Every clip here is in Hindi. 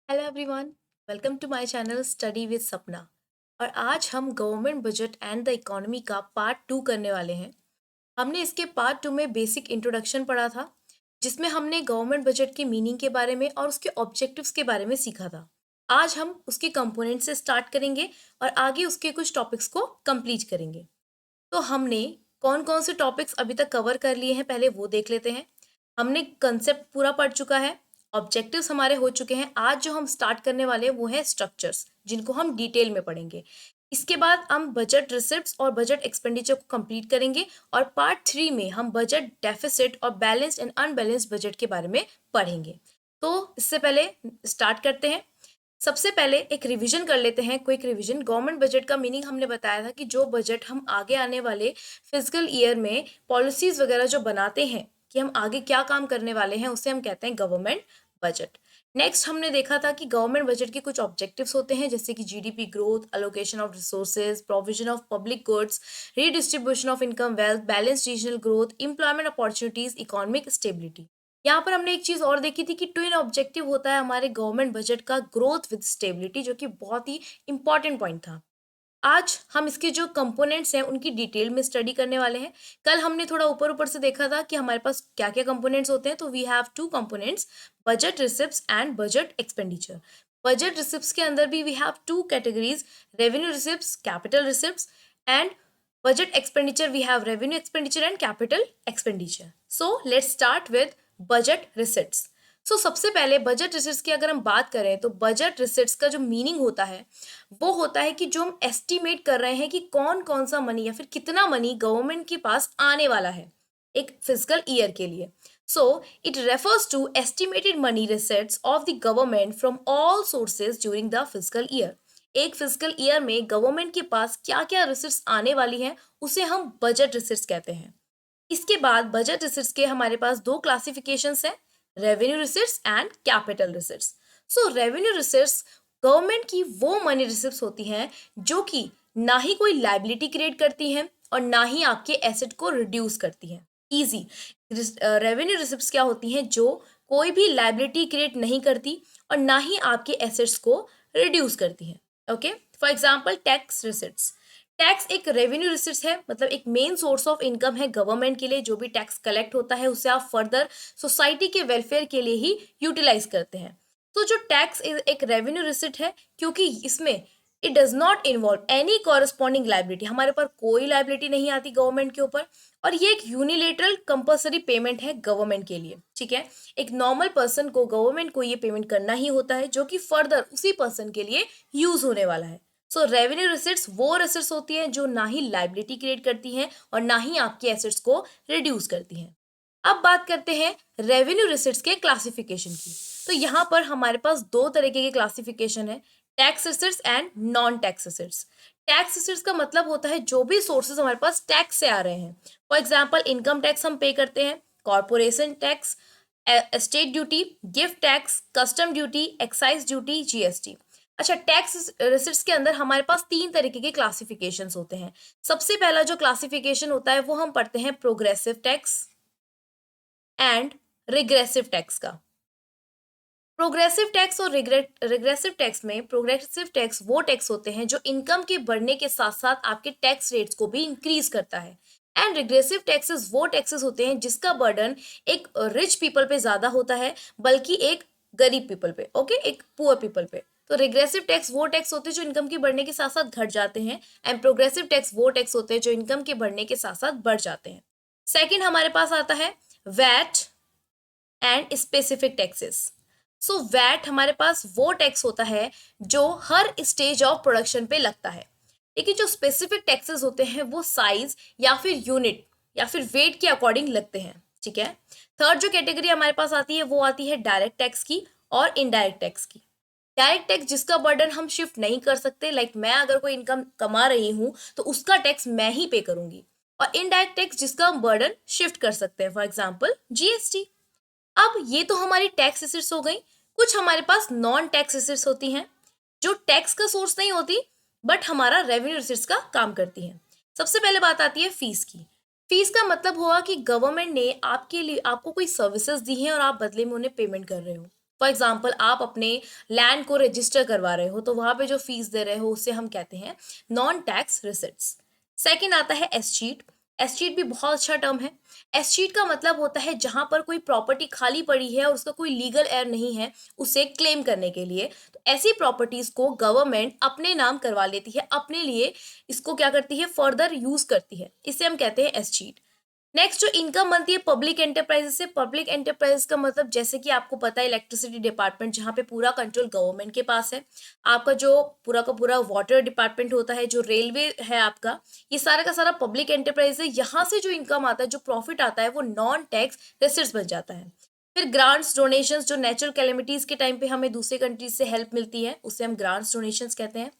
Hello everyone, welcome to my channel study with Sapna. और आज हम government budget and the economy का पार्ट 2 करने वाले हैं। हमने इसके पार्ट 2 में बेसिक इंट्रोडक्शन पढ़ा था, जिसमें हमने गवर्नमेंट बजट के मीनिंग के बारे में और उसके ऑब्जेक्टिव्स के बारे में सीखा था। आज हम उसके कंपोनेंट से स्टार्ट करेंगे और आगे उसके कुछ टॉपिक्स को कंप्लीट करेंगे। तो हमने कौन कौन से टॉपिक्स अभी तक कवर कर लिए हैं, पहले वो देख लेते हैं। हमने कंसेप्ट पूरा पढ़ चुका है, ऑब्जेक्टिव्स हमारे हो चुके हैं। आज जो हम स्टार्ट करने वाले हैं वो है स्ट्रक्चर्स, जिनको हम डिटेल में पढ़ेंगे। इसके बाद हम बजट रिसिप्ट्स और बजट एक्सपेंडिचर को कंप्लीट करेंगे और पार्ट 3 में हम बजट डेफिसिट और बैलेंस्ड एंड अनबैलेंस्ड बजट के बारे में पढ़ेंगे। तो इससे पहले स्टार्ट करते हैं। सबसे पहले एक रिवीजन कर लेते हैं, क्विक रिवीजन। गवर्नमेंट बजट का मीनिंग हमने बताया था कि जो बजट हम आगे आने वाले फिजिकल ईयर में पॉलिसीज वगैरह जो बनाते हैं कि हम आगे क्या काम करने वाले हैं, उसे हम कहते हैं गवर्नमेंट बजट। नेक्स्ट हमने देखा था कि गवर्नमेंट बजट के कुछ ऑब्जेक्टिव्स होते हैं, जैसे कि GDP growth, allocation of resources, provision of public goods, redistribution of income wealth, balance regional growth, employment opportunities, economic stability. यहाँ पर हमने एक चीज और देखी थी कि ट्विन ऑब्जेक्टिव होता है हमारे गवर्नमेंट बजट का, ग्रोथ विद स्टेबिलिटी, जो कि बहुत ही इंपॉर्टेंट पॉइंट था। आज हम इसके जो कंपोनेंट्स हैं उनकी डिटेल में स्टडी करने वाले हैं। कल हमने थोड़ा ऊपर ऊपर से देखा था कि हमारे पास क्या क्या कंपोनेंट्स होते हैं। तो we have two components, budget receipts and budget expenditure. Budget receipts के अंदर भी we have two categories, revenue receipts, capital receipts, and budget expenditure we have revenue expenditure and capital expenditure. So let's start with budget receipts. सबसे पहले बजट रिसिट्स की अगर हम बात करें तो बजट रिसिट्स का जो मीनिंग होता है वो होता है कि जो हम एस्टिमेट कर रहे हैं कि कौन कौन सा मनी या फिर कितना मनी गवर्नमेंट के पास आने वाला है एक फिजिकल ईयर के लिए। It refers to estimated money receipts of the government from all sources during the physical year. एक फिजिकल ईयर में गवर्नमेंट के पास क्या क्या रिसिट्स आने वाली हैं उसे हम बजट रिसिट्स कहते हैं। इसके बाद बजट रिसिट्स के हमारे पास दो क्लासिफिकेशंस हैं, revenue receipts and capital receipts. Revenue receipts government की वो मनी रिसिप्ट्स होती हैं जो कि ना ही कोई लाइबिलिटी क्रिएट करती हैं और ना ही आपके एसेट को रिड्यूस करती हैं। इजी रेवेन्यू रिसिप्ट्स क्या होती हैं? जो कोई भी लाइबिलिटी क्रिएट नहीं करती और ना ही आपके एसेट्स को रिड्यूस करती हैं। Okay, for example tax receipts. Tax एक रेवेन्यू रिसिट्स है, मतलब एक मेन सोर्स ऑफ इनकम है गवर्नमेंट के लिए। जो भी टैक्स कलेक्ट होता है उसे आप फर्दर सोसाइटी के वेलफेयर के लिए ही यूटिलाइज करते हैं। तो जो टैक्स एक रेवेन्यू रिसिट है, क्योंकि इसमें it does not involve any corresponding liability, हमारे पास कोई लाइबिलिटी नहीं आती गवर्नमेंट के ऊपर, और ये एक यूनिलेटरल कंपल्सरी पेमेंट है गवर्नमेंट के लिए। ठीक है, एक नॉर्मल पर्सन को, गवर्नमेंट को ये पेमेंट करना ही होता है जो कि फर्दर उसी पर्सन के लिए यूज होने वाला है। रेवेन्यू रिसिट्स वो रिसिट्स होती हैं जो ना ही लाइबिलिटी क्रिएट करती हैं और ना ही आपके एसेट्स को रिड्यूस करती हैं। अब बात करते हैं रेवेन्यू रिसिट्स के क्लासिफिकेशन की। तो यहाँ पर हमारे पास दो तरीके के क्लासिफिकेशन है, tax receipts and non tax receipts. Tax receipts का मतलब होता है जो भी सोर्सेज हमारे पास टैक्स से आ रहे हैं। फॉर एग्जाम्पल इनकम टैक्स हम पे करते हैं, corporation tax, estate duty, gift tax, custom duty, excise duty, GST. अच्छा, टैक्स रिसिट्स के अंदर हमारे पास तीन तरीके के क्लासिफिकेशंस होते हैं। सबसे पहला जो क्लासिफिकेशन होता है वो हम पढ़ते हैं progressive tax and regressive tax का। प्रोग्रेसिव टैक्स और रिग्रेसिव टैक्स में, प्रोग्रेसिव टैक्स वो टैक्स होते हैं जो इनकम के बढ़ने के साथ साथ आपके टैक्स रेट्स को भी इंक्रीज करता है। एंड रिग्रेसिव टैक्सेस वो टैक्सेस होते हैं जिसका बर्डन एक रिच पीपल पे ज्यादा होता है, बल्कि एक गरीब पीपल पे, ओके, एक पुअर पीपल पे। तो रिग्रेसिव टैक्स वो टैक्स होते हैं जो इनकम के बढ़ने के साथ साथ घट जाते हैं, एंड प्रोग्रेसिव टैक्स वो टैक्स होते हैं जो इनकम के बढ़ने के साथ साथ बढ़ जाते हैं। सेकेंड हमारे पास आता है VAT and specific taxes. VAT हमारे पास वो टैक्स होता है जो हर स्टेज ऑफ प्रोडक्शन पे लगता है, लेकिन जो स्पेसिफिक टैक्सेस होते हैं वो साइज या फिर यूनिट या फिर वेट के अकॉर्डिंग लगते हैं। ठीक है, थर्ड जो कैटेगरी हमारे पास आती है वो आती है डायरेक्ट टैक्स की और इनडायरेक्ट टैक्स की। डायरेक्ट टैक्स जिसका बर्डन हम शिफ्ट नहीं कर सकते, लाइक मैं अगर कोई इनकम कमा रही हूँ तो उसका टैक्स मैं ही पे करूंगी, और इनडायरेक्ट टैक्स जिसका हम बर्डन शिफ्ट कर सकते हैं, फॉर एग्जाम्पल जीएसटी। अब ये तो हमारी टैक्स एसेट्स हो गई। कुछ हमारे पास नॉन टैक्स एसेट्स होती हैं जो टैक्स का सोर्स नहीं होती बट हमारा रेवेन्यू रिसिट्स का काम करती हैं। सबसे पहले बात आती है फीस की। फीस का मतलब हुआ कि गवर्नमेंट ने आपके लिए, आपको कोई सर्विसेज दी हैं और आप बदले में उन्हें पेमेंट कर रहे हो। फॉर एग्जाम्पल आप अपने लैंड को रजिस्टर करवा रहे हो तो वहां पे जो फीस दे रहे हो उसे हम कहते हैं नॉन टैक्स रिसिट्स। सेकंड आता है एस-शीट। एस-शीट भी बहुत अच्छा टर्म है। एस-शीट का मतलब होता है जहां पर कोई प्रॉपर्टी खाली पड़ी है और उसका कोई लीगल एयर नहीं है उसे क्लेम करने के लिए, तो ऐसी प्रॉपर्टीज को गवर्नमेंट अपने नाम करवा लेती है, अपने लिए इसको क्या करती है, फर्दर यूज करती है, इसे हम कहते हैं एस-शीट। नेक्स्ट जो इनकम बनती है पब्लिक एंटरप्राइजेस से। पब्लिक एंटरप्राइज का मतलब जैसे कि आपको पता है इलेक्ट्रिसिटी डिपार्टमेंट जहाँ पे पूरा कंट्रोल गवर्नमेंट के पास है, आपका जो पूरा का पूरा वाटर डिपार्टमेंट होता है, जो रेलवे है आपका, ये सारा का सारा पब्लिक एंटरप्राइज है। यहाँ से जो इनकम आता है, जो प्रॉफिट आता है, वो नॉन टैक्स रेसिट्स बन जाता है। फिर ग्रांट्स डोनेशंस, जो नेचुरल कैलेमिटीज के टाइम पे हमें दूसरे कंट्रीज से हेल्प मिलती है, उसे हम ग्रांट्स डोनेशंस कहते हैं।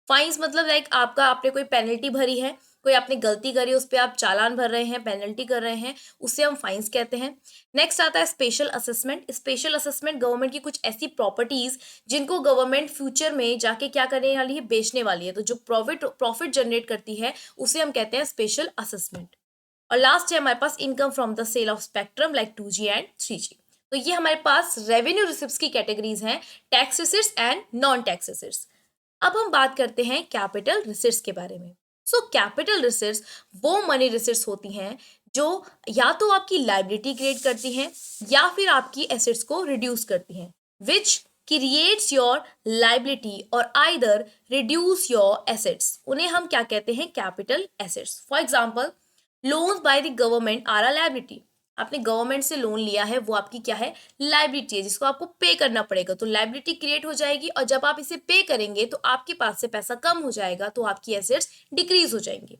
फाइन्स मतलब लाइक आपका आपने कोई पेनल्टी भरी है, कोई आपने गलती करी, उस पर आप चालान भर रहे हैं, पेनल्टी कर रहे हैं, उसे हम फाइन्स कहते हैं। नेक्स्ट आता है special assessment. Special assessment government की कुछ ऐसी प्रॉपर्टीज जिनको गवर्नमेंट फ्यूचर में जाके क्या करने वाली है, बेचने वाली है, तो जो प्रॉफिट प्रॉफिट जनरेट करती है उसे हम कहते हैं स्पेशल असेसमेंट। और लास्ट है हमारे पास income from the sale of spectrum like 2G and 3G। तो ये हमारे पास रेवेन्यू रिसिप्ट्स की कैटेगरीज हैं, tax receipts and non tax receipts. अब हम बात करते हैं कैपिटल रिसिट्स के बारे में। सो कैपिटल रिसिट्स वो मनी रिसिट्स होती हैं जो या तो आपकी लाइबिलिटी क्रिएट करती हैं या फिर आपकी एसेट्स को रिड्यूस करती हैं, विच क्रिएट्स योर लाइबिलिटी और आइदर रिड्यूस योर एसेट्स। उन्हें हम क्या कहते हैं, capital assets. For example loans by the government are a liability. आपने गवर्नमेंट से लोन लिया है, वो आपकी क्या है, लाइबिलिटी है, जिसको आपको पे करना पड़ेगा, तो लाइबिलिटी क्रिएट हो जाएगी और जब आप इसे पे करेंगे तो आपके पास से पैसा कम हो जाएगा, तो आपकी एसेट्स डिक्रीज हो जाएंगी।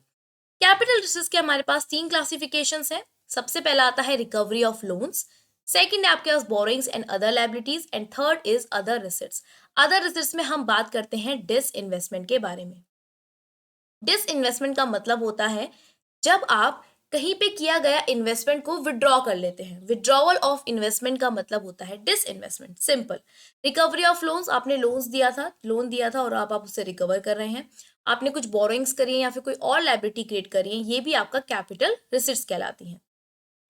कैपिटल रिस्क के हमारे पास 3 क्लासिफिकेशंस हैं। सबसे पहला आता है रिकवरी ऑफ लोन्स, सेकंड है आपके पास borrowings and other liabilities, and third is other receipts. Other receipts में हम बात करते हैं डिस इन्वेस्टमेंट के बारे में। डिस इन्वेस्टमेंट का मतलब होता है जब आप कहीं पे किया गया इन्वेस्टमेंट को विड्रॉ कर लेते हैं। विड्रॉवल ऑफ इन्वेस्टमेंट का मतलब होता है disinvestment. Simple. Recovery of loans, आपने लोन दिया था और आप उससे रिकवर कर रहे हैं। आपने कुछ बोरोइंग्स करी है या फिर कोई और लाइबिलिटी क्रिएट करी है, ये भी आपका कैपिटल रिसिट्स कहलाती हैं।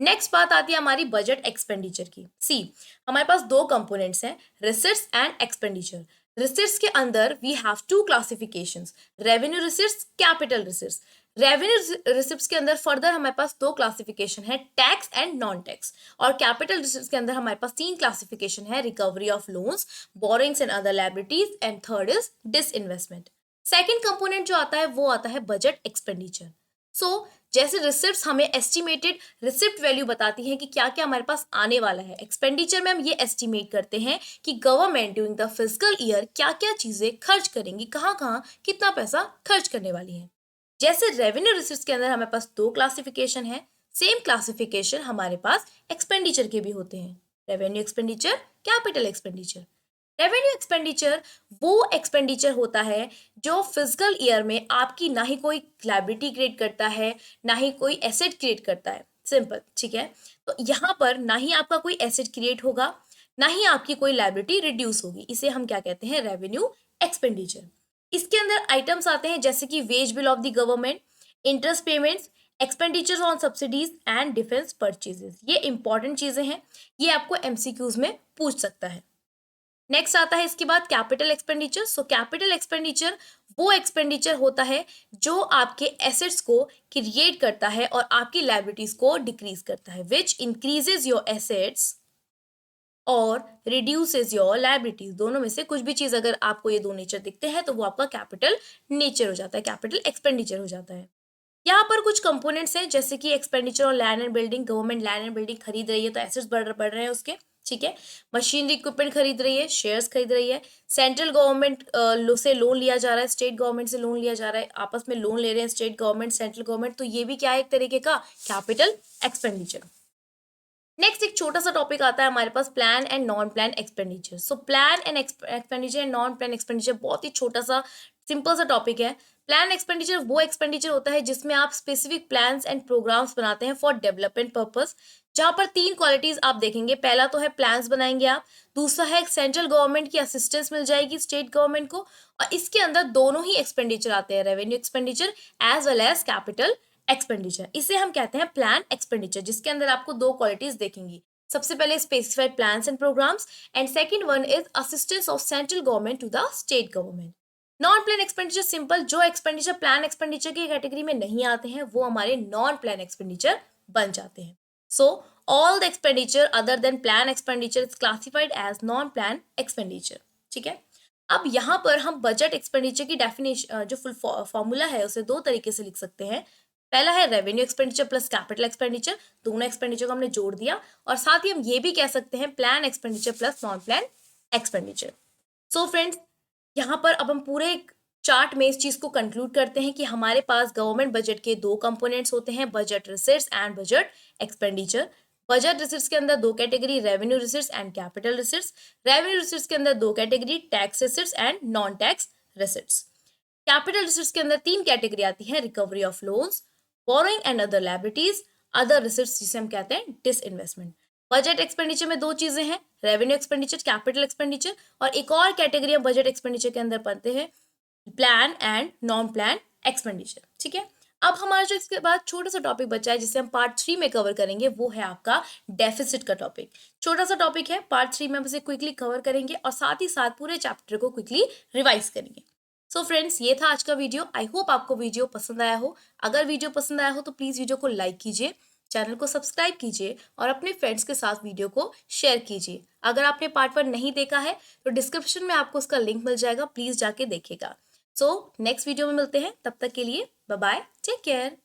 नेक्स्ट बात आती है हमारी बजट एक्सपेंडिचर की। सी, हमारे पास 2 कंपोनेंट्स हैं, रिसिट्स एंड एक्सपेंडिचर। रिसिट्स के अंदर we have 2 classifications, revenue receipts, capital receipts. Revenue receipts के अंदर फर्दर हमारे पास 2 क्लासिफिकेशन है, टैक्स एंड नॉन टैक्स। और कैपिटल रिसिप्ट्स के अंदर हमारे पास 3 क्लासिफिकेशन है, recovery of loans, borrowings and other liabilities, and third is disinvestment. Second component जो आता है वो आता है बजट एक्सपेंडिचर। सो जैसे रिसिप्ट्स हमें एस्टिमेटेड रिसिप्ट वैल्यू बताती है कि क्या क्या हमारे पास आने वाला है, एक्सपेंडिचर में हम ये एस्टिमेट करते हैं कि government during the physical year क्या क्या चीजें खर्च करेंगी, कहाँ कहाँ कितना पैसा खर्च करने वाली है। जैसे रेवेन्यू रिसिप्ट्स के अंदर हमारे पास 2 क्लासिफिकेशन है, सेम क्लासिफिकेशन हमारे पास एक्सपेंडिचर के भी होते हैं, revenue expenditure, capital expenditure. Revenue expenditure वो एक्सपेंडिचर होता है जो फिजिकल ईयर में आपकी ना ही कोई लाइबिलिटी क्रिएट करता है, ना ही कोई एसेट क्रिएट करता है। सिंपल, ठीक है। तो यहाँ पर ना ही आपका कोई एसेट क्रिएट होगा, ना ही आपकी कोई लाइबिलिटी रिड्यूस होगी, इसे हम क्या कहते हैं, रेवेन्यू एक्सपेंडिचर। इसके अंदर आइटम्स आते हैं जैसे कि wage bill of the government, interest payments, expenditures on subsidies and defence purchases. ये इंपॉर्टेंट चीजें हैं, ये आपको एमसीक्यूज में पूछ सकता है। नेक्स्ट आता है इसके बाद capital expenditure. So capital expenditure वो एक्सपेंडिचर होता है जो आपके एसेट्स को क्रिएट करता है और आपकी लाइबिलिटीज को डिक्रीज करता है, विच इंक्रीजेज योर एसेट्स और रिड्यूसेस योर लाइबिलिटीज। दोनों में से कुछ भी चीज अगर आपको ये दो नेचर दिखते हैं तो वो आपका कैपिटल नेचर हो जाता है, कैपिटल एक्सपेंडिचर हो जाता है। यहाँ पर कुछ कंपोनेंट्स हैं जैसे कि एक्सपेंडिचर और land and building. Government land and building खरीद रही है तो एसेट्स बढ़ रहे हैं उसके, ठीक है। मशीनरी इक्विपमेंट खरीद रही है, शेयर्स खरीद रही है। सेंट्रल गवर्नमेंट से लोन लिया जा रहा है, स्टेट गवर्नमेंट से लोन लिया जा रहा है, आपस में लोन ले रहे हैं स्टेट गवर्नमेंट सेंट्रल गवर्नमेंट, तो ये भी क्या है, एक तरीके का कैपिटल एक्सपेंडिचर। नेक्स्ट एक छोटा सा टॉपिक आता है हमारे पास, plan and non plan expenditure. So plan and expenditure and non plan expenditure बहुत ही छोटा सा सिंपल सा टॉपिक है। प्लान एक्सपेंडिचर वो एक्सपेंडिचर होता है जिसमें आप स्पेसिफिक प्लान्स एंड प्रोग्राम्स बनाते हैं फॉर डेवलपमेंट पर्पस, जहां पर 3 क्वालिटीज आप देखेंगे। पहला तो है प्लान्स बनाएंगे आप, दूसरा है सेंट्रल गवर्नमेंट की असिस्टेंस मिल जाएगी स्टेट गवर्नमेंट को, और इसके अंदर दोनों ही एक्सपेंडिचर आते हैं, revenue expenditure as well as capital expenditure. इसे हम कहते हैं प्लान एक्सपेंडिचर, जिसके अंदर आपको 2 क्वालिटीज देखेंगी, सबसे पहले specified plans and programmes and second one is assistance of central government to the state government. Non plan expenditure simple, जो एक्सपेंडिचर प्लान एक्सपेंडिचर की कैटेगरी में नहीं आते हैं वो हमारे नॉन प्लान एक्सपेंडिचर बन जाते हैं। So all the expenditure other than plan expenditure is classified as non plan expenditure. ठीक है, अब यहाँ पर हम बजट एक्सपेंडिचर की डेफिनेशन जो फुल फॉर्मूला है उसे दो तरीके से लिख सकते हैं। पहला है revenue expenditure plus capital expenditure, दोनों एक्सपेंडिचर को हमने जोड़ दिया, और साथ ही हम ये भी कह सकते हैं plan expenditure plus non plan expenditure. So friends, यहाँ पर अब हम पूरे चार्ट में इस चीज को कंक्लूड करते हैं कि हमारे पास गवर्नमेंट बजट के दो कंपोनेंट्स होते हैं, budget receipts and budget expenditure. Budget receipts के अंदर दो category, revenue receipts and capital receipts. Revenue receipts के अंदर दो category, tax receipts and non tax receipts. Capital receipts के अंदर तीन कैटेगरी आती है, recovery of loans, borrowing and other liabilities, other receipts जिसे हम कहते हैं डिसइन्वेस्टमेंट। बजट एक्सपेंडिचर में दो चीजें हैं, रेवेन्यू एक्सपेंडिचर, कैपिटल एक्सपेंडिचर, और एक और कैटेगरी हम बजट एक्सपेंडिचर के अंदर पढ़ते हैं, plan and non plan expenditure. ठीक है, अब हमारा जो इसके बाद छोटा सा टॉपिक बचा है जिसे हम पार्ट 3 में कवर करेंगे वो है आपका डेफिसिट का टॉपिक। छोटा सा टॉपिक है, पार्ट 3 में हम इसे क्विकली कवर करेंगे और साथ ही साथ पूरे चैप्टर को क्विकली रिवाइज करेंगे। सो फ्रेंड्स, ये था आज का वीडियो। आई होप आपको वीडियो पसंद आया हो। अगर वीडियो पसंद आया हो तो प्लीज वीडियो को लाइक कीजिए, चैनल को सब्सक्राइब कीजिए और अपने फ्रेंड्स के साथ वीडियो को शेयर कीजिए। अगर आपने पार्ट 1 नहीं देखा है तो डिस्क्रिप्शन में आपको उसका लिंक मिल जाएगा, प्लीज जाके देखिएगा। सो नेक्स्ट वीडियो में मिलते हैं, तब तक के लिए बाय बाय, टेक केयर।